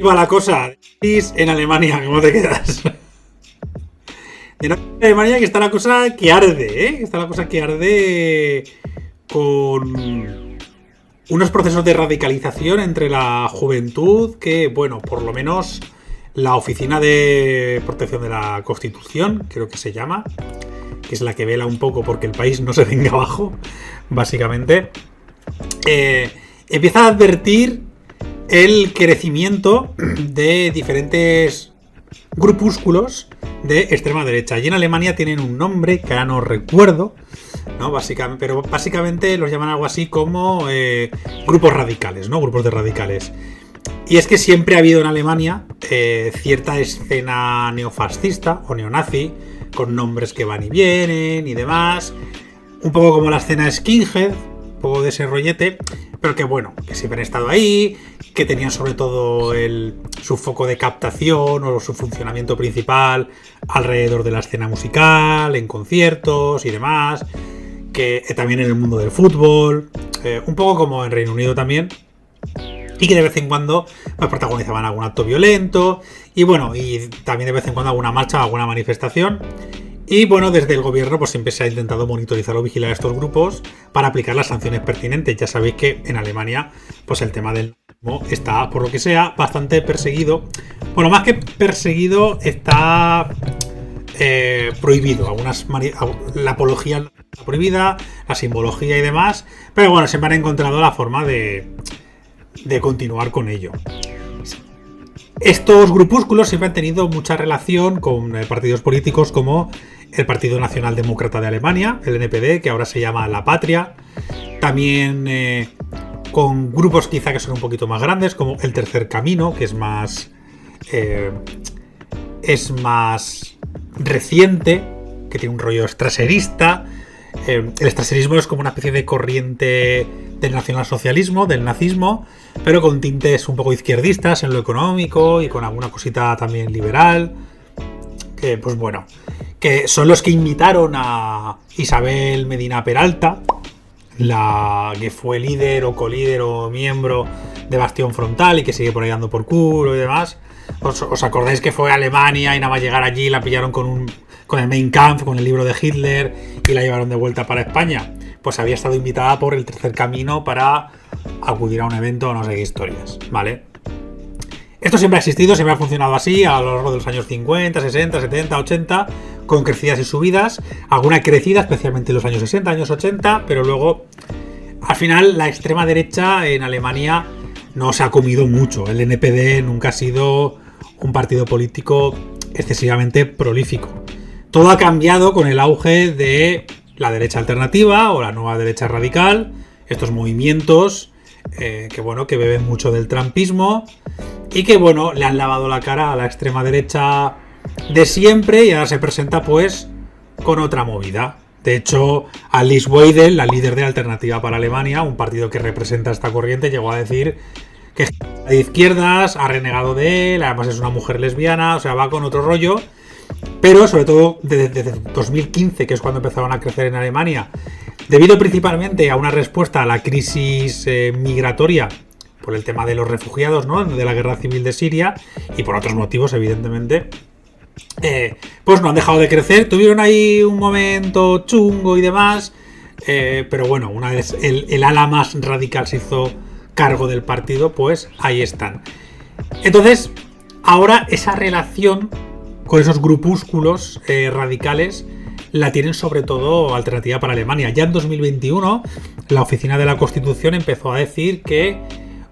va la cosa. En Alemania, ¿cómo te quedas? En Alemania que está la cosa que arde, ¿eh? Está la cosa que arde con unos procesos de radicalización entre la juventud que, bueno, por lo menos la Oficina de Protección de la Constitución, creo que se llama, que es la que vela un poco porque el país no se venga abajo, básicamente, empieza a advertir el crecimiento de diferentes grupúsculos de extrema derecha. Y en Alemania tienen un nombre que ahora no recuerdo, ¿no? Pero básicamente los llaman algo así como grupos radicales, ¿no? Grupos de radicales. Y es que siempre ha habido en Alemania cierta escena neofascista o neonazi, con nombres que van y vienen y demás. Un poco como la escena skinhead, un poco de ese rollete, pero que bueno, que siempre han estado ahí, que tenían sobre todo su foco de captación o su funcionamiento principal alrededor de la escena musical, en conciertos y demás, que también en el mundo del fútbol, un poco como en Reino Unido también, y que de vez en cuando pues, protagonizaban algún acto violento, y bueno, y también de vez en cuando alguna marcha o alguna manifestación. Y bueno, desde el gobierno pues siempre se ha intentado monitorizar o vigilar a estos grupos para aplicar las sanciones pertinentes. Ya sabéis que en Alemania pues el tema del nazismo está, por lo que sea, bastante perseguido. Bueno, más que perseguido, está prohibido. La apología está prohibida, la simbología y demás. Pero bueno, siempre han encontrado la forma de continuar con ello. Estos grupúsculos siempre han tenido mucha relación con partidos políticos como el Partido Nacional Demócrata de Alemania, el NPD, que ahora se llama La Patria. También con grupos quizá que son un poquito más grandes, como el Tercer Camino, que es más reciente, que tiene un rollo extraserista. El extraserismo es como una especie de corriente del nacionalsocialismo, del nazismo, pero con tintes un poco izquierdistas en lo económico y con alguna cosita también liberal. Que, pues bueno, que son los que invitaron a Isabel Medina Peralta, la que fue líder o colíder o miembro de Bastión Frontal y que sigue por ahí dando por culo y demás. ¿Os acordáis que fue a Alemania y nada más llegar allí la pillaron con el Mein Kampf, con el libro de Hitler, y la llevaron de vuelta para España? Pues había estado invitada por el Tercer Camino para acudir a un evento o no sé qué historias, ¿vale? Esto siempre ha existido, siempre ha funcionado así a lo largo de los años 50, 60, 70, 80, con crecidas y subidas, alguna crecida especialmente en los años 60, años 80, pero luego al final la extrema derecha en Alemania no se ha comido mucho. El NPD nunca ha sido un partido político excesivamente prolífico. Todo ha cambiado con el auge de la derecha alternativa o la nueva derecha radical, estos movimientos que bueno, que beben mucho del trumpismo y que bueno, le han lavado la cara a la extrema derecha de siempre y ahora se presenta pues con otra movida. De hecho, Alice Weidel, la líder de Alternativa para Alemania, un partido que representa esta corriente, llegó a decir que es de izquierdas, ha renegado de él, además es una mujer lesbiana, o sea, va con otro rollo. Pero sobre todo desde 2015, que es cuando empezaron a crecer en Alemania, debido principalmente a una respuesta a la crisis migratoria por el tema de los refugiados, ¿no?, de la guerra civil de Siria y por otros motivos, evidentemente, pues no han dejado de crecer. Tuvieron ahí un momento chungo y demás, pero bueno, una vez el ala más radical se hizo cargo del partido, pues ahí están. Entonces, ahora esa relación con esos grupúsculos radicales la tienen sobre todo Alternativa para Alemania. Ya en 2021 la Oficina de la Constitución empezó a decir que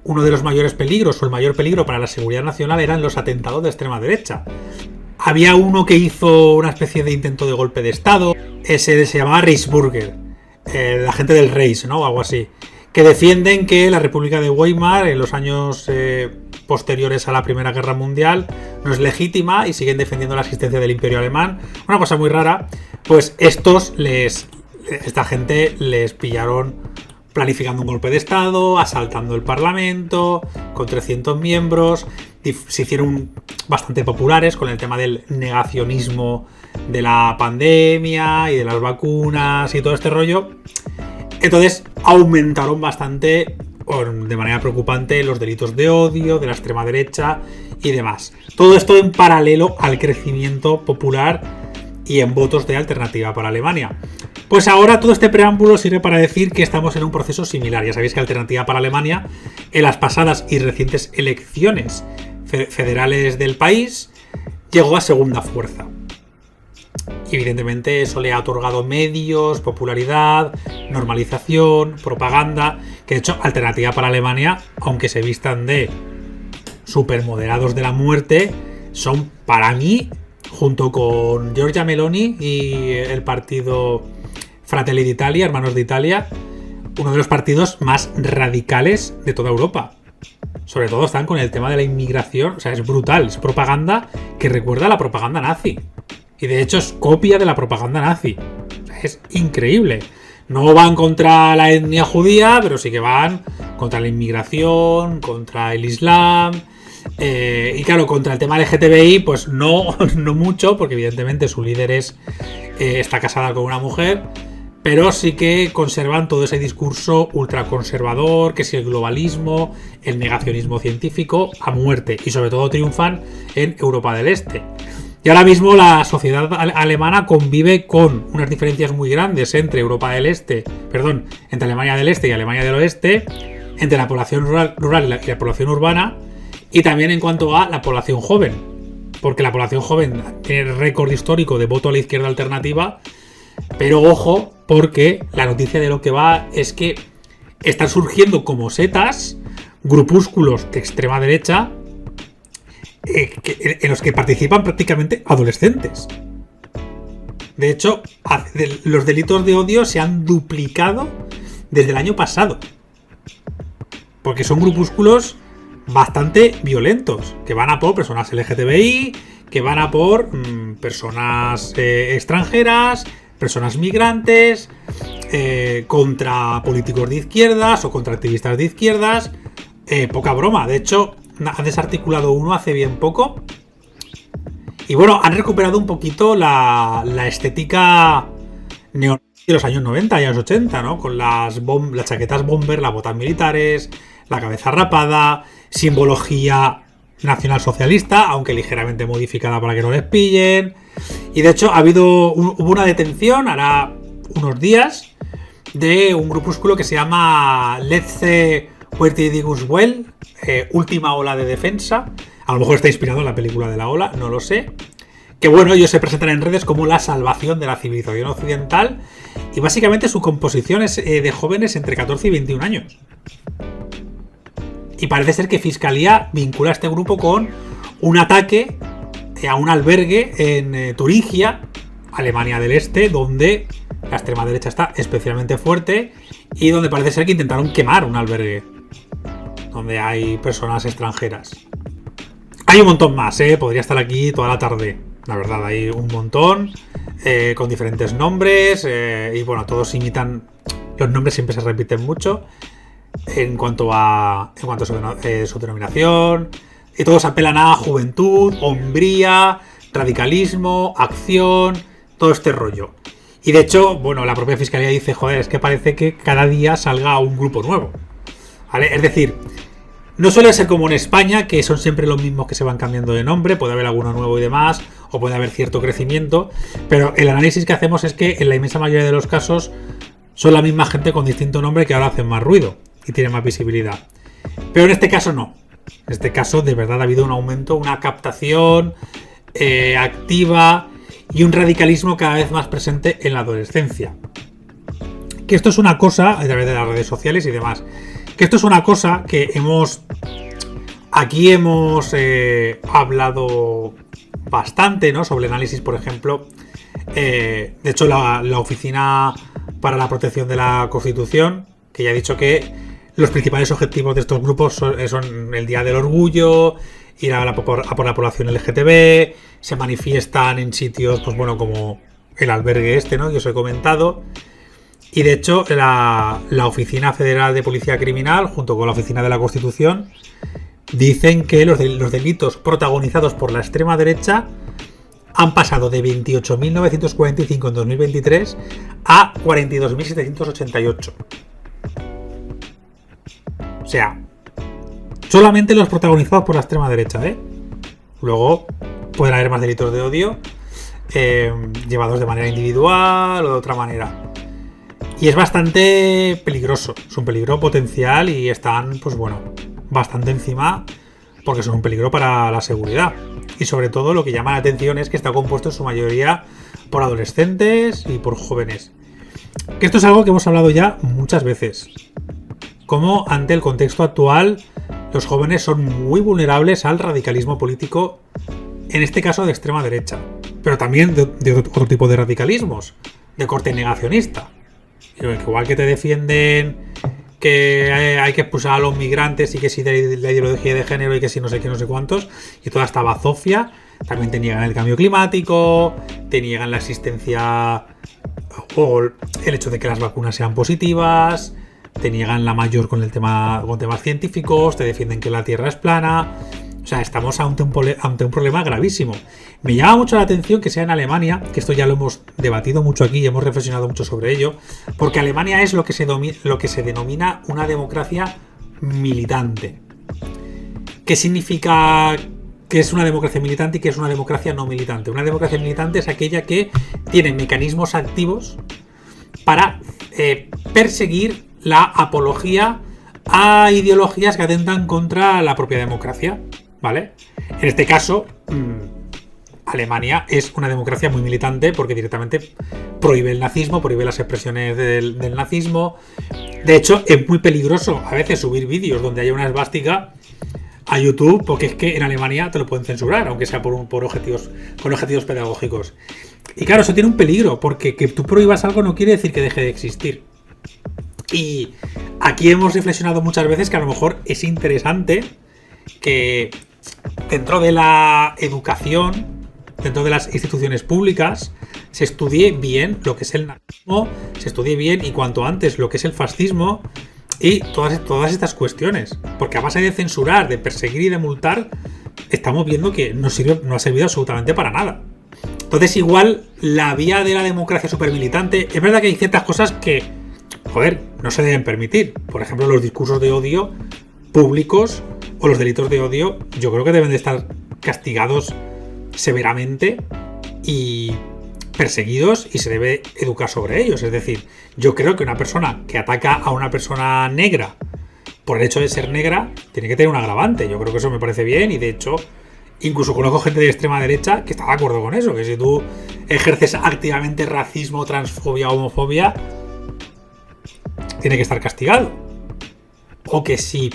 uno de los mayores peligros o el mayor peligro para la seguridad nacional eran los atentados de extrema derecha. Había uno que hizo una especie de intento de golpe de estado, ese se llamaba Reichsbürger, la gente del Reich, ¿no?, o algo así, que defienden que la República de Weimar en los años posteriores a la Primera Guerra Mundial no es legítima y siguen defendiendo la existencia del Imperio Alemán. Una cosa muy rara, pues esta gente les pillaron planificando un golpe de estado, asaltando el Parlamento, con 300 miembros, se hicieron bastante populares con el tema del negacionismo de la pandemia y de las vacunas y todo este rollo. Entonces aumentaron bastante de manera preocupante los delitos de odio, de la extrema derecha y demás. Todo esto en paralelo al crecimiento popular y en votos de Alternativa para Alemania. Pues ahora todo este preámbulo sirve para decir que estamos en un proceso similar. Ya sabéis que Alternativa para Alemania, en las pasadas y recientes elecciones federales del país, llegó a segunda fuerza. Y evidentemente eso le ha otorgado medios, popularidad, normalización, propaganda, que de hecho Alternativa para Alemania, aunque se vistan de supermoderados de la muerte, son para mí, junto con Giorgia Meloni y el partido Fratelli d'Italia, Hermanos de Italia, uno de los partidos más radicales de toda Europa. Sobre todo están con el tema de la inmigración, o sea, es brutal, es propaganda que recuerda a la propaganda nazi. Y de hecho es copia de la propaganda nazi. O sea, es increíble. No van contra la etnia judía, pero sí que van contra la inmigración, contra el Islam. Y claro, contra el tema LGTBI, pues no mucho, porque evidentemente su líder está casada con una mujer. Pero sí que conservan todo ese discurso ultraconservador, que es el globalismo, el negacionismo científico, a muerte. Y sobre todo triunfan en Europa del Este. Y ahora mismo la sociedad alemana convive con unas diferencias muy grandes entre entre Alemania del Este y Alemania del Oeste, entre la población rural y la población urbana, y también en cuanto a la población joven. Porque la población joven tiene récord histórico de voto a la izquierda alternativa, pero ojo, porque la noticia de lo que va es que están surgiendo como setas grupúsculos de extrema derecha en los que participan prácticamente adolescentes. De hecho, los delitos de odio se han duplicado desde el año pasado. Porque son grupúsculos bastante violentos, que van a por personas LGTBI, que van a por personas extranjeras, personas migrantes, contra políticos de izquierdas o contra activistas de izquierdas. Poca broma. De hecho, han desarticulado uno hace bien poco. Y bueno, han recuperado un poquito la estética neonazi de los años 90 y años 80, ¿no? Con las chaquetas bomber, las botas militares, la cabeza rapada, simbología nacionalsocialista, aunque ligeramente modificada para que no les pillen. Y de hecho hubo una detención, hará unos días, de un grupúsculo que se llama Letzte Verteidigungswelle, última ola de defensa. A lo mejor está inspirado en la película de la ola, no lo sé. Que bueno, ellos se presentan en redes como la salvación de la civilización occidental. Y básicamente su composición es de jóvenes entre 14 y 21 años. Y parece ser que Fiscalía vincula a este grupo con un ataque a un albergue en Turingia, Alemania del Este, donde la extrema derecha está especialmente fuerte y donde parece ser que intentaron quemar un albergue donde hay personas extranjeras. Hay un montón más, podría estar aquí toda la tarde. La verdad, hay un montón con diferentes nombres y bueno, todos imitan. Los nombres siempre se repiten mucho en cuanto a su denominación, y todos apelan a juventud, hombría, radicalismo, acción, todo este rollo. Y de hecho, bueno, la propia Fiscalía dice, joder, es que parece que cada día salga un grupo nuevo, ¿vale? Es decir, no suele ser como en España, que son siempre los mismos que se van cambiando de nombre, puede haber alguno nuevo y demás, o puede haber cierto crecimiento, pero el análisis que hacemos es que en la inmensa mayoría de los casos son la misma gente con distinto nombre que ahora hacen más ruido y tienen más visibilidad. Pero en este caso no. En este caso de verdad ha habido un aumento, una captación activa y un radicalismo cada vez más presente en la adolescencia. Que esto es una cosa, a través de las redes sociales y demás, que esto es una cosa que hemos hablado bastante, ¿no? Sobre el análisis, por ejemplo. De hecho, la Oficina para la Protección de la Constitución, que ya ha dicho que los principales objetivos de estos grupos son el Día del Orgullo, ir a por la población LGTB, se manifiestan en sitios, pues bueno, como el albergue ¿no? Que os he comentado. Y de hecho, la Oficina Federal de Policía Criminal, junto con la Oficina de la Constitución, dicen que los delitos protagonizados por la extrema derecha han pasado de 28.945 en 2023 a 42.788. O sea, solamente los protagonizados por la extrema derecha, ¿eh? Luego pueden haber más delitos de odio llevados de manera individual o de otra manera. Y es bastante peligroso, es un peligro potencial y están, pues bueno, bastante encima porque son un peligro para la seguridad. Y sobre todo lo que llama la atención es que está compuesto en su mayoría por adolescentes y por jóvenes. Que esto es algo que hemos hablado ya muchas veces. Como ante el contexto actual los jóvenes son muy vulnerables al radicalismo político, en este caso de extrema derecha, pero también de otro tipo de radicalismos, de corte negacionista. Igual que te defienden que hay que expulsar a los migrantes y que si de la ideología de género y que si no sé qué, no sé cuántos, y toda esta bazofia, también te niegan el cambio climático, te niegan la existencia o el hecho de que las vacunas sean positivas, te niegan la mayor con temas científicos, te defienden que la Tierra es plana. O sea, estamos ante un problema gravísimo. Me llama mucho la atención que sea en Alemania, que esto ya lo hemos debatido mucho aquí y hemos reflexionado mucho sobre ello, porque Alemania es lo que se denomina una democracia militante. ¿Qué significa que es una democracia militante y que es una democracia no militante? Una democracia militante es aquella que tiene mecanismos activos para perseguir la apología a ideologías que atentan contra la propia democracia, ¿vale? En este caso, Alemania es una democracia muy militante porque directamente prohíbe el nazismo, prohíbe las expresiones del nazismo. De hecho, es muy peligroso a veces subir vídeos donde haya una esvástica a YouTube, porque es que en Alemania te lo pueden censurar, aunque sea con objetivos pedagógicos. Y claro, eso tiene un peligro, porque que tú prohíbas algo no quiere decir que deje de existir. Y aquí hemos reflexionado muchas veces que a lo mejor es interesante que dentro de la educación, dentro de las instituciones públicas, se estudie bien lo que es el nazismo, se estudie bien y cuanto antes lo que es el fascismo y todas estas cuestiones. Porque a base de censurar, de perseguir y de multar, estamos viendo que no ha servido absolutamente para nada. Entonces, igual, la vía de la democracia supermilitante, es verdad que hay ciertas cosas que, joder, no se deben permitir. Por ejemplo, los discursos de odio públicos o los delitos de odio, yo creo que deben de estar castigados severamente y perseguidos y se debe educar sobre ellos. Es decir, yo creo que una persona que ataca a una persona negra por el hecho de ser negra tiene que tener un agravante. Yo creo que eso me parece bien y de hecho incluso conozco gente de extrema derecha que está de acuerdo con eso, que si tú ejerces activamente racismo, transfobia, homofobia, tiene que estar castigado. O que si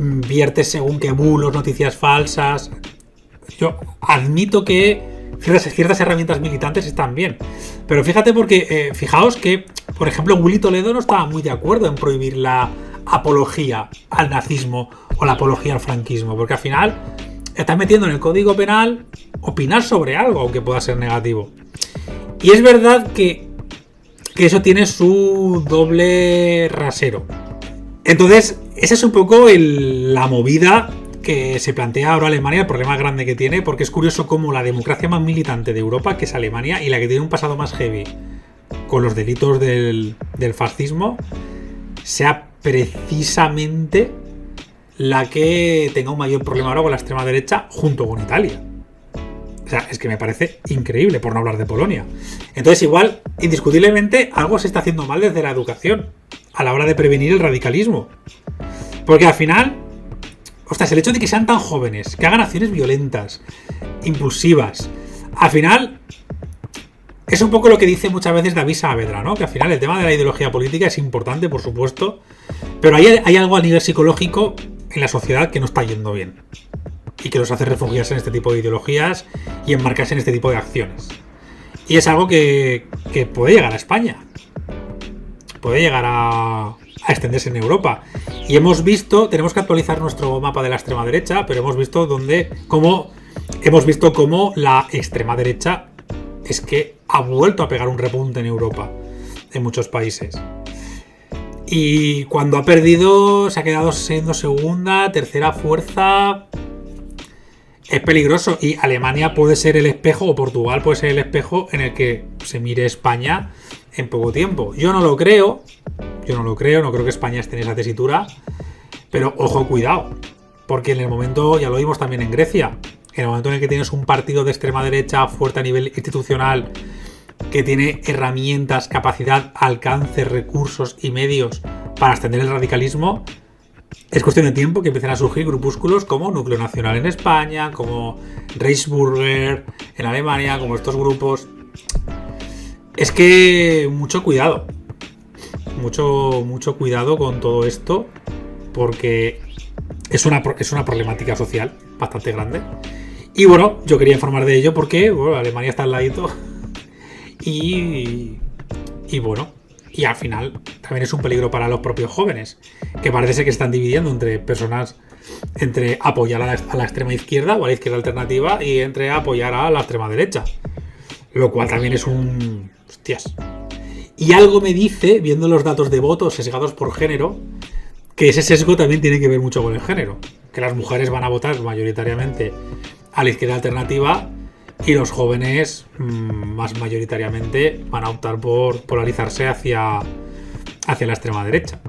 viertes según qué bulos, noticias falsas. Yo admito que ciertas herramientas militantes están bien. Pero fíjate porque, fijaos que, por ejemplo, Willy Toledo no estaba muy de acuerdo en prohibir la apología al nazismo o la apología al franquismo. Porque al final estás metiendo en el Código Penal opinar sobre algo, aunque pueda ser negativo. Y es verdad que eso tiene su doble rasero. Entonces, esa es un poco la movida que se plantea ahora Alemania, el problema grande que tiene, porque es curioso cómo la democracia más militante de Europa, que es Alemania, y la que tiene un pasado más heavy con los delitos del fascismo, sea precisamente la que tenga un mayor problema ahora con la extrema derecha junto con Italia. O sea, es que me parece increíble, por no hablar de Polonia. Entonces, igual, indiscutiblemente, algo se está haciendo mal desde la educación a la hora de prevenir el radicalismo. Porque al final, ostras, el hecho de que sean tan jóvenes, que hagan acciones violentas, impulsivas, al final es un poco lo que dice muchas veces David Saavedra, ¿no? Que al final el tema de la ideología política es importante, por supuesto, pero hay algo a nivel psicológico en la sociedad que no está yendo bien y que los hace refugiarse en este tipo de ideologías y enmarcarse en este tipo de acciones. Y es algo que puede llegar a España, puede llegar a extenderse en Europa. Y tenemos que actualizar nuestro mapa de la extrema derecha, pero hemos visto cómo la extrema derecha es que ha vuelto a pegar un repunte en Europa, en muchos países. Y cuando ha perdido, se ha quedado siendo segunda, tercera fuerza. Es peligroso. Y Alemania puede ser el espejo, o Portugal puede ser el espejo en el que se mire España en poco tiempo. Yo no lo creo. No creo que España esté en esa tesitura. Pero ojo, cuidado, porque en el momento, ya lo vimos también en Grecia, en el momento en el que tienes un partido de extrema derecha fuerte a nivel institucional, que tiene herramientas, capacidad, alcance, recursos y medios para extender el radicalismo, es cuestión de tiempo que empiecen a surgir grupúsculos como Núcleo Nacional en España, como Reichsbürger en Alemania, como estos grupos. Es que mucho cuidado. Mucho cuidado con todo esto, porque es una problemática social bastante grande. Y bueno, yo quería informar de ello porque bueno, Alemania está al ladito. Y bueno, y al final también es un peligro para los propios jóvenes, que parece ser que están dividiendo entre personas, entre apoyar a la extrema izquierda o a la izquierda alternativa y entre apoyar a la extrema derecha. Lo cual también es un... hostias. Y algo me dice, viendo los datos de votos sesgados por género, que ese sesgo también tiene que ver mucho con el género. Que las mujeres van a votar mayoritariamente a la izquierda alternativa y los jóvenes más mayoritariamente van a optar por polarizarse hacia la extrema derecha.